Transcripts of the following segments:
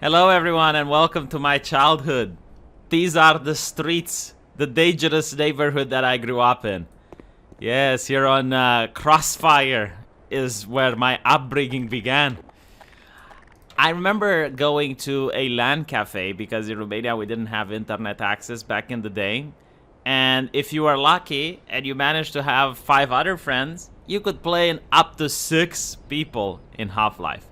Hello everyone and welcome to my childhood. These are the streets, the dangerous neighborhood that I grew up in. Yes, here on Crossfire is where my upbringing began. I remember going to a LAN cafe because in Romania we didn't have internet access back in the day. And if you were lucky and you managed to have 5 other friends, you could play up to 6 people in Half-Life.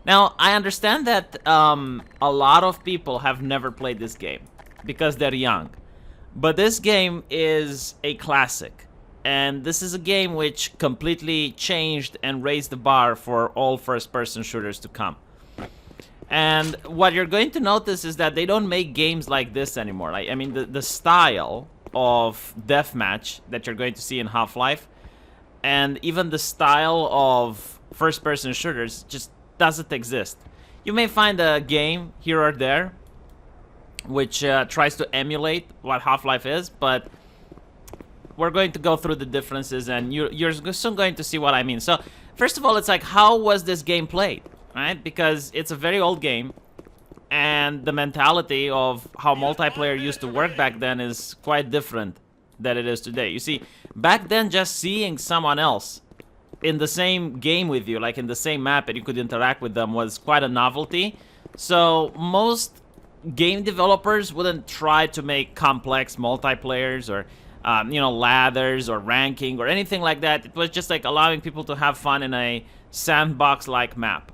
Now, I understand that a lot of people have never played this game because they're young. But this game is a classic. And this is a game which completely changed and raised the bar for all first-person shooters to come. And what you're going to notice is that they don't make games like this anymore. I mean, the style of deathmatch that you're going to see in Half-Life and even the style of first-person shooters just doesn't exist. You may find a game here or there which tries to emulate what Half-Life is, but we're going to go through the differences and you're soon going to see what I mean. So, first of all, it's like, how was this game played, right? Because it's a very old game, and the mentality of how multiplayer used to work back then is quite different than it is today. You see, back then, just seeing someone else in the same game with you, like in the same map, and you could interact with them was quite a novelty. So most game developers wouldn't try to make complex multiplayers or ladders or ranking or anything like that. It was just like allowing people to have fun in a sandbox-like map.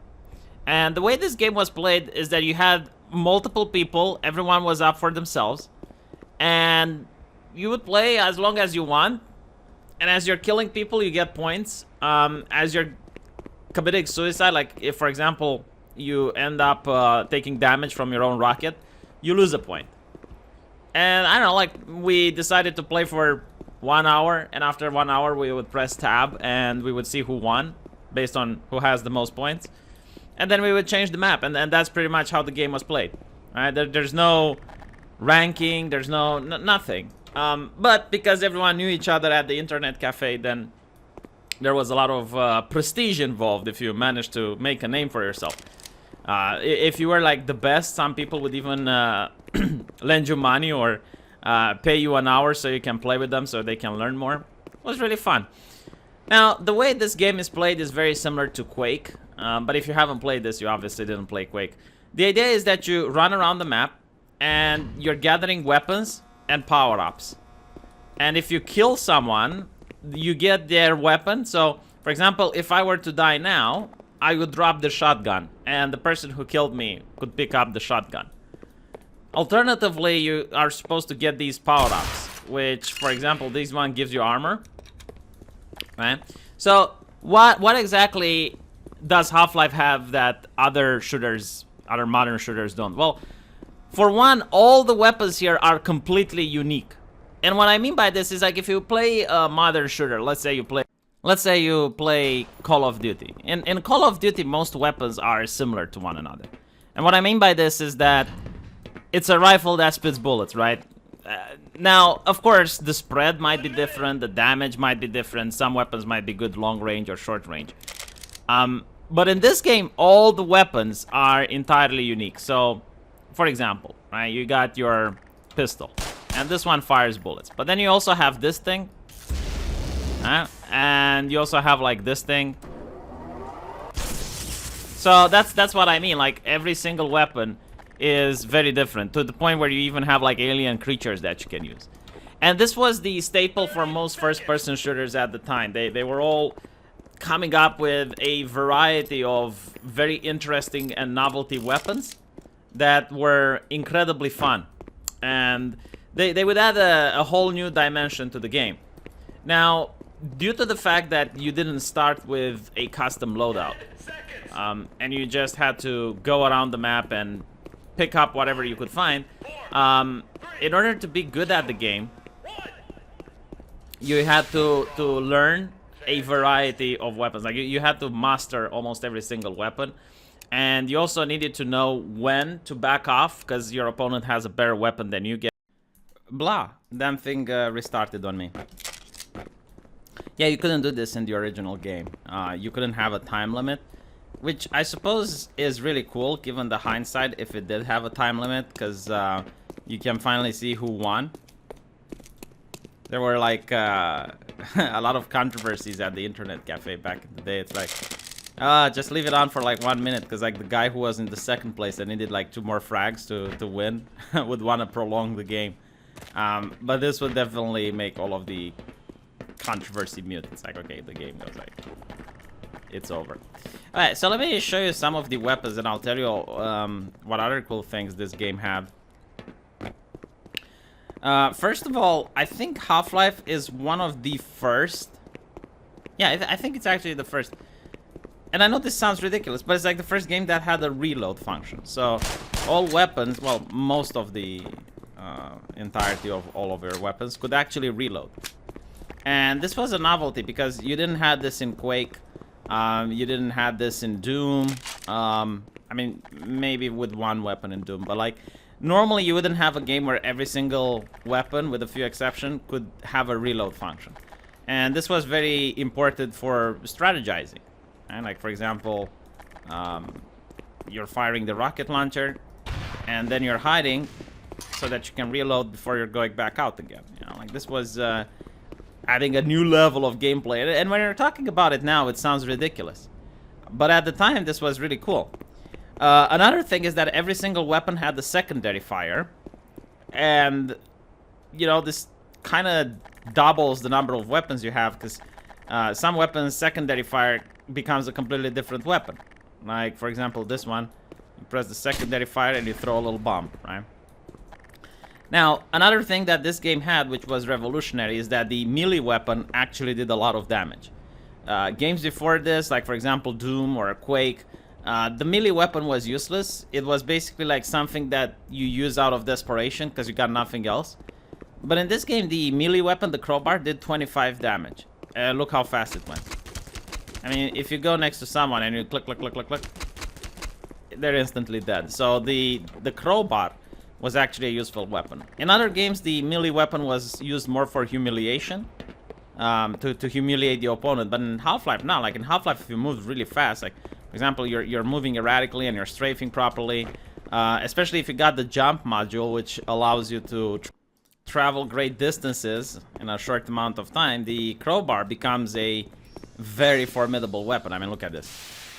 And the way this game was played is that you had multiple people, everyone was up for themselves, and you would play as long as you want. And as you're killing people, you get points. As you're committing suicide, like if, for example, you end up taking damage from your own rocket, you lose a point. And I don't know, like, we decided to play for 1 hour, and after 1 hour we would press tab and we would see who won based on who has the most points. And then we would change the map, and that's pretty much how the game was played. Right? There's no ranking, there's nothing. But because everyone knew each other at the internet cafe, then there was a lot of prestige involved if you managed to make a name for yourself. If you were like the best, some people would even lend you money or pay you an hour so you can play with them so they can learn more. It was really fun. Now, the way this game is played is very similar to Quake, but if you haven't played this, you obviously didn't play Quake. The idea is that you run around the map and you're gathering weapons and power-ups. And if you kill someone, you get their weapon. So, for example, if I were to die now, I would drop the shotgun, and the person who killed me could pick up the shotgun. Alternatively, you are supposed to get these power-ups, which, for example, this one gives you armor. Right? So, what exactly does Half-Life have that other modern shooters don't? Well, for one, all the weapons here are completely unique. And what I mean by this is, like, if you play a modern shooter, let's say you play Call of Duty. In Call of Duty, most weapons are similar to one another. And what I mean by this is that it's a rifle that spits bullets, right? Now, of course, the spread might be different, the damage might be different, some weapons might be good long range or short range. But in this game, all the weapons are entirely unique. So, for example, right, you got your pistol, and this one fires bullets. But then you also have this thing, and you also have like this thing. So that's what I mean. Like, every single weapon is very different, to the point where you even have like alien creatures that you can use. And this was the staple for most first-person shooters at the time. They were all coming up with a variety of very interesting and novelty weapons that were incredibly fun. And they would add a whole new dimension to the game. Now, due to the fact that you didn't start with a custom loadout, and you just had to go around the map and pick up whatever you could find, in order to be good at the game, you had to learn a variety of weapons. Like, you had to master almost every single weapon. And you also needed to know when to back off, because your opponent has a better weapon than you get. Blah. Damn thing restarted on me. Yeah, you couldn't do this in the original game. You couldn't have a time limit. which I suppose is really cool given the hindsight if it did have a time limit, because you can finally see who won. There were like a lot of controversies at the internet cafe back in the day. It's like, just leave it on for like 1 minute, because like the guy who was in the second place and needed like 2 more frags to win would want to prolong the game. But this would definitely make all of the controversy mute. It's like, okay, the game goes like, it's over. Alright, so let me show you some of the weapons, and I'll tell you what other cool things this game had. First of all, I think Half-Life is one of the first. Yeah, I think it's actually the first. And I know this sounds ridiculous, but it's like the first game that had a reload function. So all weapons, well, most of the entirety of all of your weapons could actually reload. And this was a novelty because you didn't have this in Quake. You didn't have this in Doom. I mean, maybe with one weapon in Doom, but like normally you wouldn't have a game where every single weapon, with a few exceptions, could have a reload function. And this was very important for strategizing. And like, for example, you're firing the rocket launcher and then you're hiding so that you can reload before you're going back out again. You know, like this was adding a new level of gameplay. And when you're talking about it now, it sounds ridiculous. But at the time, this was really cool. Another thing is that every single weapon had the secondary fire. And, you know, this kind of doubles the number of weapons you have, because some weapons' secondary fire becomes a completely different weapon. Like, for example, this one. You press the secondary fire and you throw a little bomb, right? Now, another thing that this game had, which was revolutionary, is that the melee weapon actually did a lot of damage. Games before this, like for example Doom or Quake, the melee weapon was useless. It was basically like something that you use out of desperation because you got nothing else. But in this game, the melee weapon, the crowbar, did 25 damage. Look how fast it went. I mean, if you go next to someone and you click, click, click, click, click, they're instantly dead. So the crowbar was actually a useful weapon. In other games, the melee weapon was used more for humiliation, to humiliate the opponent. But in Half-Life, now, like in Half-Life, if you move really fast, like for example, you're moving erratically and you're strafing properly, especially if you got the jump module, which allows you to travel great distances in a short amount of time, the crowbar becomes a very formidable weapon. I mean, look at this.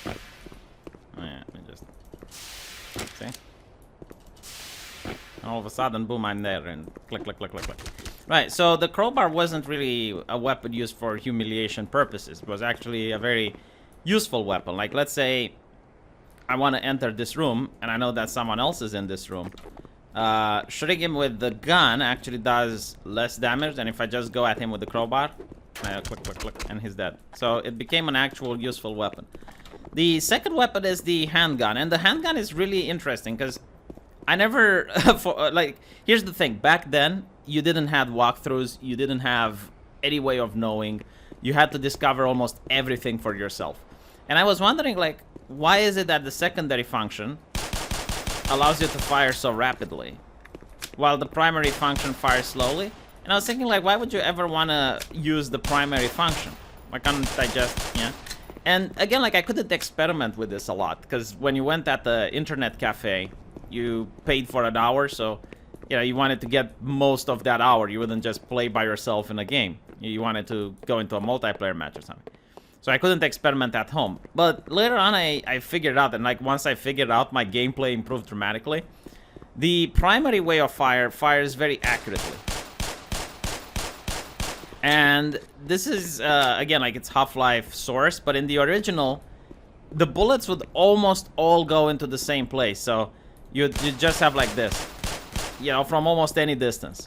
Oh, yeah, let me just see. All of a sudden, boom, I'm there, and click, click, click, click, click. Right, so the crowbar wasn't really a weapon used for humiliation purposes. It was actually a very useful weapon. Like, let's say I want to enter this room, and I know that someone else is in this room. Shooting him with the gun actually does less damage than if I just go at him with the crowbar. Click, click, click, and he's dead. So it became an actual useful weapon. The second weapon is the handgun, and the handgun is really interesting because I never, like, here's the thing. Back then, you didn't have walkthroughs. You didn't have any way of knowing. You had to discover almost everything for yourself. And I was wondering, like, why is it that the secondary function allows you to fire so rapidly, while the primary function fires slowly? And I was thinking, like, why would you ever want to use the primary function? Why can't I just, yeah? And again, like, I couldn't experiment with this a lot, because when you went at the internet cafe, you paid for an hour, so, you know, you wanted to get most of that hour. You wouldn't just play by yourself in a game. You wanted to go into a multiplayer match or something. So I couldn't experiment at home. But later on, I figured out, and like once I figured out, my gameplay improved dramatically. The primary way of fire fires very accurately. And this is, again, like it's Half-Life source, but in the original, the bullets would almost all go into the same place. So you just have like this, you know, from almost any distance.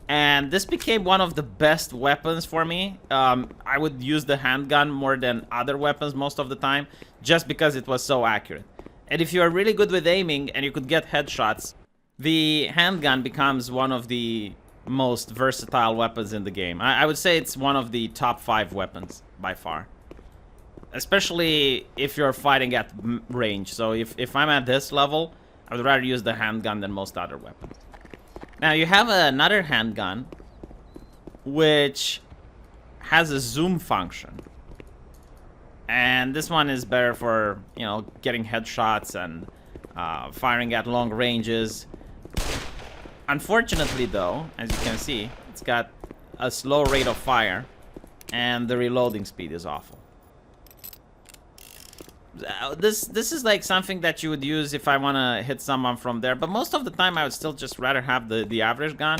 And this became one of the best weapons for me. I would use the handgun more than other weapons most of the time, just because it was so accurate. And if you are really good with aiming and you could get headshots, the handgun becomes one of the most versatile weapons in the game. I would say it's one of the top 5 weapons by far. Especially if you're fighting at range. So if I'm at this level, I would rather use the handgun than most other weapons. Now you have another handgun which has a zoom function. And this one is better for, you know, getting headshots and firing at long ranges. Unfortunately, though, as you can see, it's got a slow rate of fire, and the reloading speed is awful. This is like something that you would use if I want to hit someone from there, but most of the time I would still just rather have the average gun.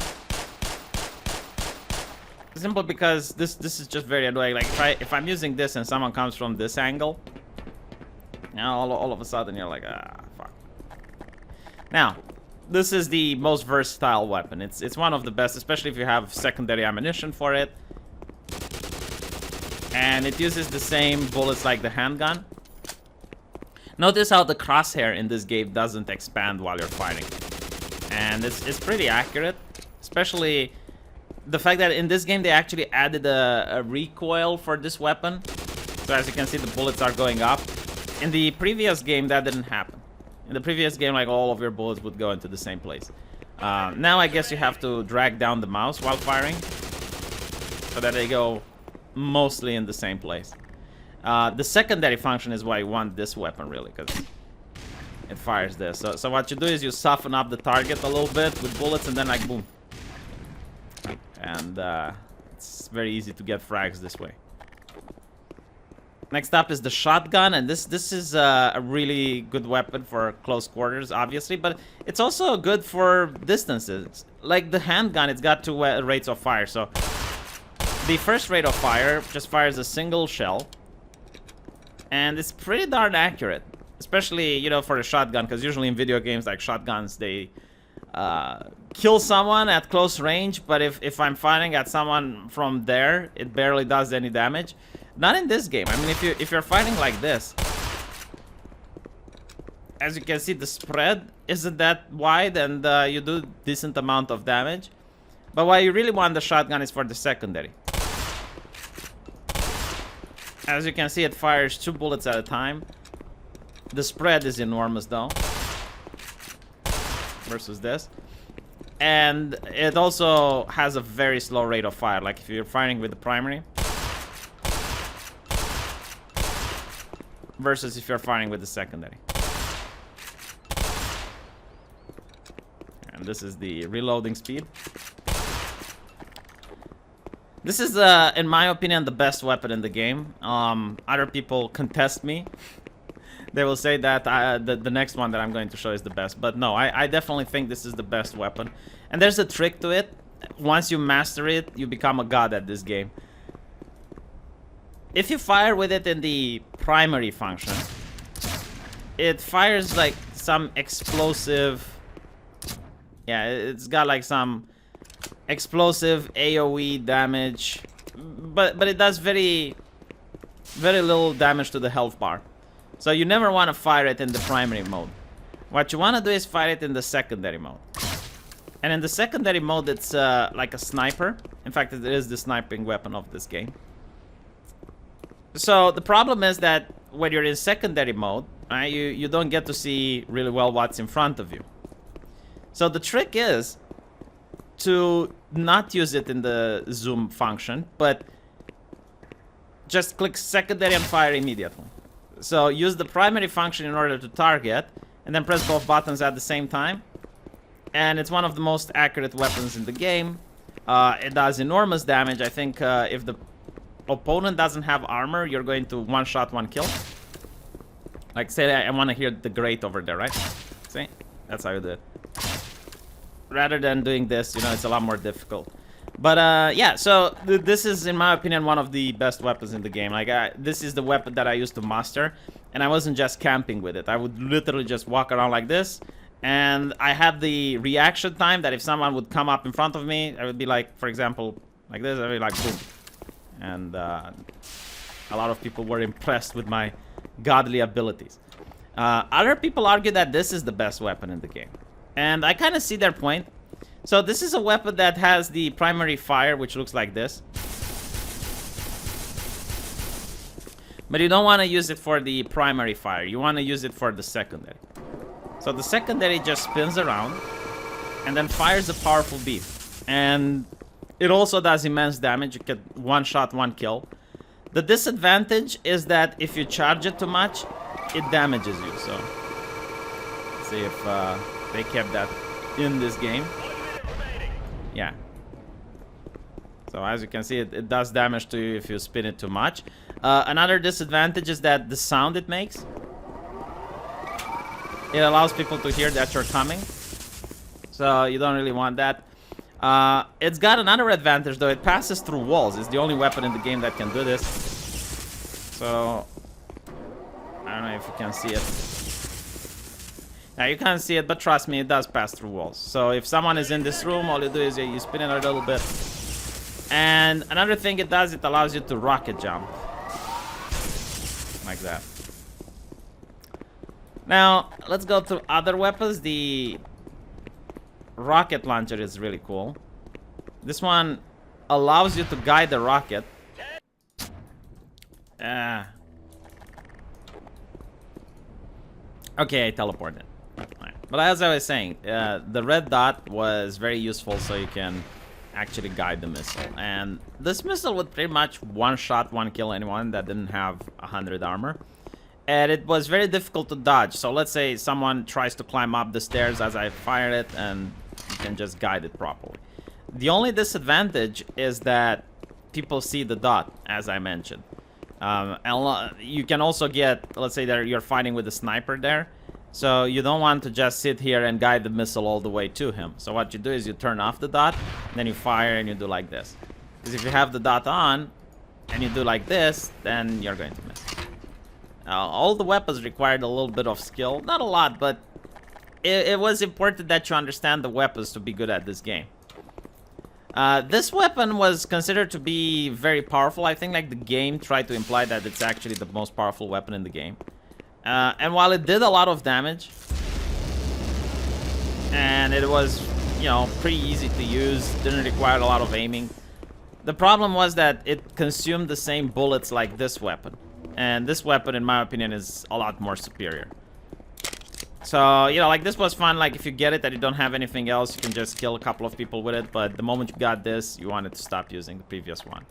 Simple because this is just very annoying. Like if I'm using this and someone comes from this angle, now all of a sudden you're like, ah, fuck. Now, this is the most versatile weapon. It's one of the best, especially if you have secondary ammunition for it. And it uses the same bullets like the handgun. Notice how the crosshair in this game doesn't expand while you're fighting. And it's pretty accurate. Especially the fact that in this game they actually added a recoil for this weapon. So as you can see, the bullets are going up. In the previous game, that didn't happen. In the previous game, like, all of your bullets would go into the same place. Now I guess you have to drag down the mouse while firing, so that they go mostly in the same place. The secondary function is why you want this weapon, really, because it fires this. So what you do is you soften up the target a little bit with bullets, and then, like, boom. And it's very easy to get frags this way. Next up is the shotgun, and this is a really good weapon for close quarters, obviously, but it's also good for distances. Like the handgun, it's got two rates of fire. So the first rate of fire just fires a single shell, and it's pretty darn accurate, especially, you know, for the shotgun, because usually in video games, like, shotguns, they kill someone at close range, but if I'm firing at someone from there, it barely does any damage. Not in this game. I mean, if you're fighting like this, as you can see, the spread isn't that wide, and you do decent amount of damage. But why you really want the shotgun is for the secondary. As you can see, it fires 2 bullets at a time. The spread is enormous, though, versus this. And it also has a very slow rate of fire. Like, if you're firing with the primary versus if you're firing with the secondary. And this is the reloading speed. This is, in my opinion, the best weapon in the game. Other people contest me. They will say that the next one that I'm going to show is the best. But no, I definitely think this is the best weapon. And there's a trick to it. Once you master it, you become a god at this game. If you fire with it in the primary function, it fires like some explosive... Yeah, it's got like some explosive AoE damage. But it does very little damage to the health bar. So you never want to fire it in the primary mode. What you want to do is fire it in the secondary mode. And in the secondary mode, it's like a sniper. In fact, it is the sniping weapon of this game. So the problem is that when you're in secondary mode, you don't get to see really well what's in front of you. So the trick is to not use it in the zoom function, but just click secondary and fire immediately. So use the primary function in order to target, and then press both buttons at the same time. And it's one of the most accurate weapons in the game. It does enormous damage. I think if the opponent doesn't have armor, you're going to one-shot, one-kill. Like, say I want to hear the grate over there, right? See? That's how you do it. Rather than doing this, you know, it's a lot more difficult. But yeah, so this is, in my opinion, one of the best weapons in the game. Like, this is the weapon that I used to master, and I wasn't just camping with it. I would literally just walk around like this, and I had the reaction time that if someone would come up in front of me, I would be like, for example, like this, I'd be like, boom. And a lot of people were impressed with my godly abilities. Other people argue that this is the best weapon in the game, and I kind of see their point. So this is a weapon that has the primary fire, which looks like this. But you don't want to use it for the primary fire. You want to use it for the secondary. So the secondary just spins around and then fires a powerful beam. And it also does immense damage. You get one shot, one kill. The disadvantage is that if you charge it too much, it damages you. So, let's see if they kept that in this game. Yeah. So as you can see, it does damage to you if you spin it too much. Another disadvantage is that the sound it makes. It allows people to hear that you're coming. So you don't really want that. It's got another advantage though. It passes through walls. It's the only weapon in the game that can do this. So I don't know if you can see it. Now you can't see it, but trust me, it does pass through walls. So if someone is in this room, all you do is you spin it a little bit. And another thing it does, it allows you to rocket jump. Like that. Now, let's go to other weapons. The rocket launcher is really cool. This one allows you to guide the rocket. Okay, I teleported. But as I was saying, the red dot was very useful so you can actually guide the missile. And this missile would pretty much one-shot, one-kill anyone that didn't have 100 armor. And it was very difficult to dodge. So let's say someone tries to climb up the stairs as I fire it, and you can just guide it properly. The only disadvantage is that people see the dot, as I mentioned. And you can also get, let's say that you're fighting with a sniper there. So you don't want to just sit here and guide the missile all the way to him. So what you do is you turn off the dot, then you fire and you do like this. Because if you have the dot on and you do like this, then you're going to miss. All the weapons required a little bit of skill. Not a lot, but it was important that you understand the weapons to be good at this game. This weapon was considered to be very powerful. I think like the game tried to imply that it's actually the most powerful weapon in the game. And while it did a lot of damage, and it was, you know, pretty easy to use, didn't require a lot of aiming, the problem was that it consumed the same bullets like this weapon. And this weapon, in my opinion, is a lot more superior. So, you know, like this was fun. Like if you get it that you don't have anything else, you can just kill a couple of people with it. But the moment you got this, you wanted to stop using the previous one.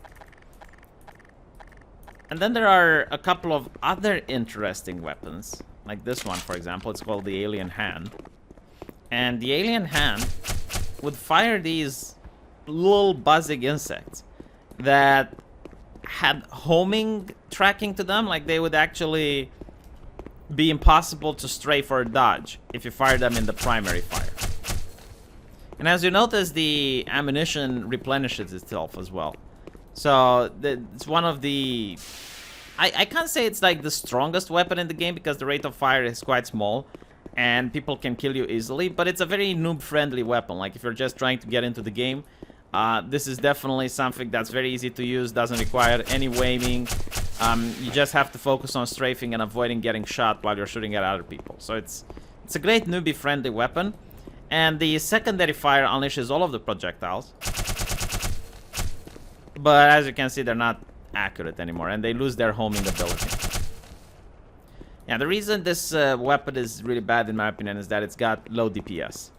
And then there are a couple of other interesting weapons. Like this one, for example. It's called the Alien Hand. And the Alien Hand would fire these little buzzing insects that had homing tracking to them. Like they would actually be impossible to strafe or dodge if you fire them in the primary fire. And as you notice, the ammunition replenishes itself as well. So it's one of the... I can't say it's like the strongest weapon in the game because the rate of fire is quite small and people can kill you easily, but it's a very noob-friendly weapon. Like if you're just trying to get into the game, this is definitely something that's very easy to use, doesn't require any aiming. You just have to focus on strafing and avoiding getting shot while you're shooting at other people. So it's a great newbie-friendly weapon. And the secondary fire unleashes all of the projectiles. But as you can see, they're not accurate anymore, and they lose their homing ability. Yeah, the reason this weapon is really bad, in my opinion, is that it's got low DPS.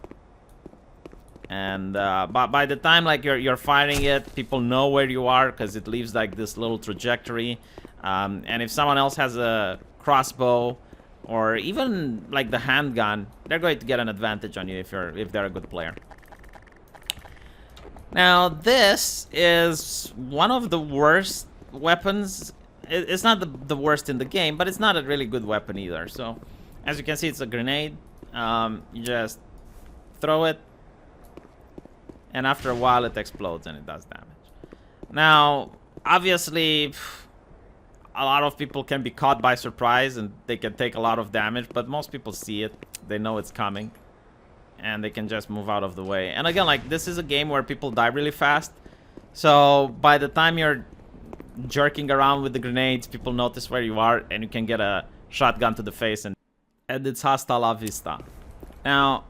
And by the time like you're firing it, people know where you are because it leaves like this little trajectory. And if someone else has a crossbow or even like the handgun, they're going to get an advantage on you if they're a good player. Now this is one of the worst weapons. It's not the worst in the game, but it's not a really good weapon either. So as you can see, it's a grenade. You just throw it, and after a while it explodes and it does damage. Now obviously a lot of people can be caught by surprise and they can take a lot of damage, but most people see it, they know it's coming, and they can just move out of the way. And again, like this is a game where people die really fast, so by the time you're jerking around with the grenades, people notice where you are and you can get a shotgun to the face, and it's hasta la vista. Now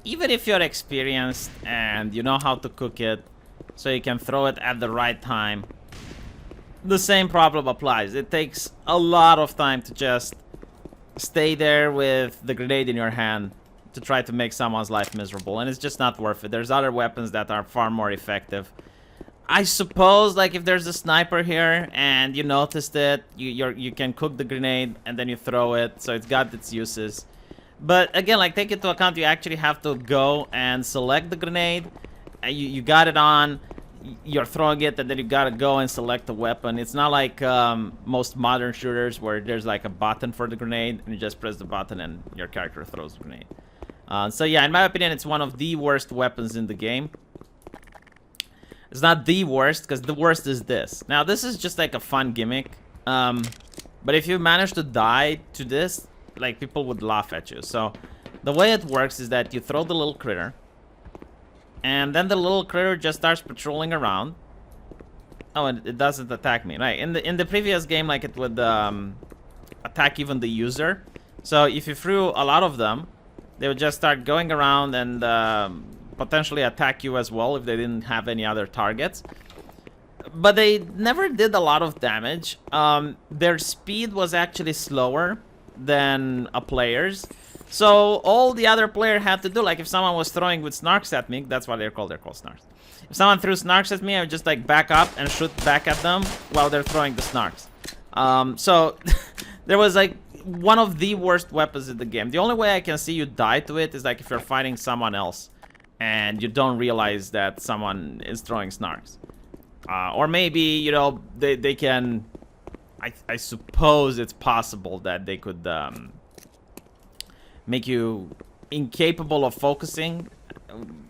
even if you're experienced and you know how to cook it so you can throw it at the right time, the same problem applies. It takes a lot of time to just stay there with the grenade in your hand to try to make someone's life miserable, and it's just not worth it. There's other weapons that are far more effective. I suppose, like, if there's a sniper here and you noticed it, you can cook the grenade and then you throw it, so it's got its uses. But again, like, take into account you actually have to go and select the grenade. You got it on, you're throwing it, and then you gotta go and select the weapon. It's not like most modern shooters where there's like a button for the grenade and you just press the button and your character throws the grenade. So yeah, in my opinion, it's one of the worst weapons in the game. It's not the worst, because the worst is this. Now, this is just like a fun gimmick. But if you manage to die to this, like, people would laugh at you. So, the way it works is that you throw the little critter. And then the little critter just starts patrolling around. Oh, and it doesn't attack me. Right, in the previous game, like, it would attack even the user. So, if you threw a lot of them, they would just start going around and potentially attack you as well if they didn't have any other targets. But they never did a lot of damage. Their speed was actually slower than a player's. So all the other player had to do, like if someone was throwing with snarks at me, that's what they're called snarks. If someone threw snarks at me, I would just like back up and shoot back at them while they're throwing the snarks. So there was like one of the worst weapons in the game. The only way I can see you die to it is like if you're fighting someone else and you don't realize that someone is throwing snarks. Or maybe, you know, they can... I suppose it's possible that they could make you incapable of focusing,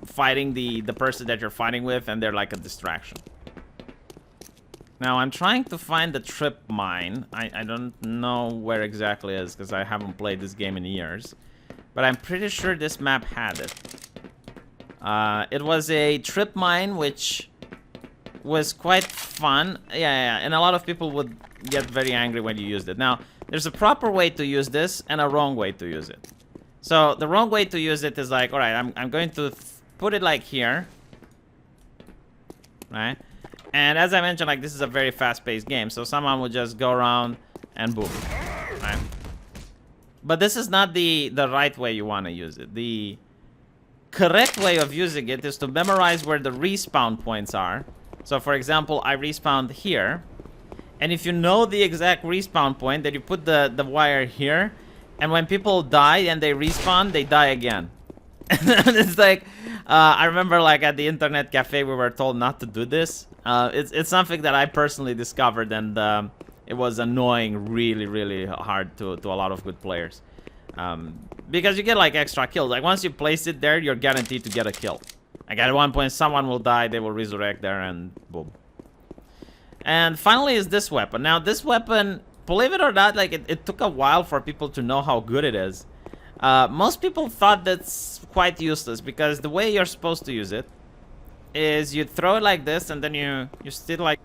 fighting the person that you're fighting with, and they're like a distraction. Now, I'm trying to find the trip mine. I don't know where exactly it is, because I haven't played this game in years. But I'm pretty sure this map had it. It was a trip mine, which was quite fun. Yeah, and a lot of people would get very angry when you used it. Now, there's a proper way to use this and a wrong way to use it. So, the wrong way to use it is like, alright, I'm going to put it like here. Right? And as I mentioned, like, this is a very fast-paced game, so someone would just go around and boom. Right? But this is not the right way you want to use it. The correct way of using it is to memorize where the respawn points are. So, for example, I respawned here. And if you know the exact respawn point, then you put the wire here. And when people die and they respawn, they die again. It's like, I remember like at the internet cafe, we were told not to do this. It's something that I personally discovered, and it was annoying really, really hard to a lot of good players. Because you get like extra kills. Like once you place it there, you're guaranteed to get a kill. Like at one point, someone will die, they will resurrect there, and boom. And finally is this weapon. Now this weapon, believe it or not, like it took a while for people to know how good it is. Most people thought that's quite useless, because the way you're supposed to use it is you throw it like this, and then you still like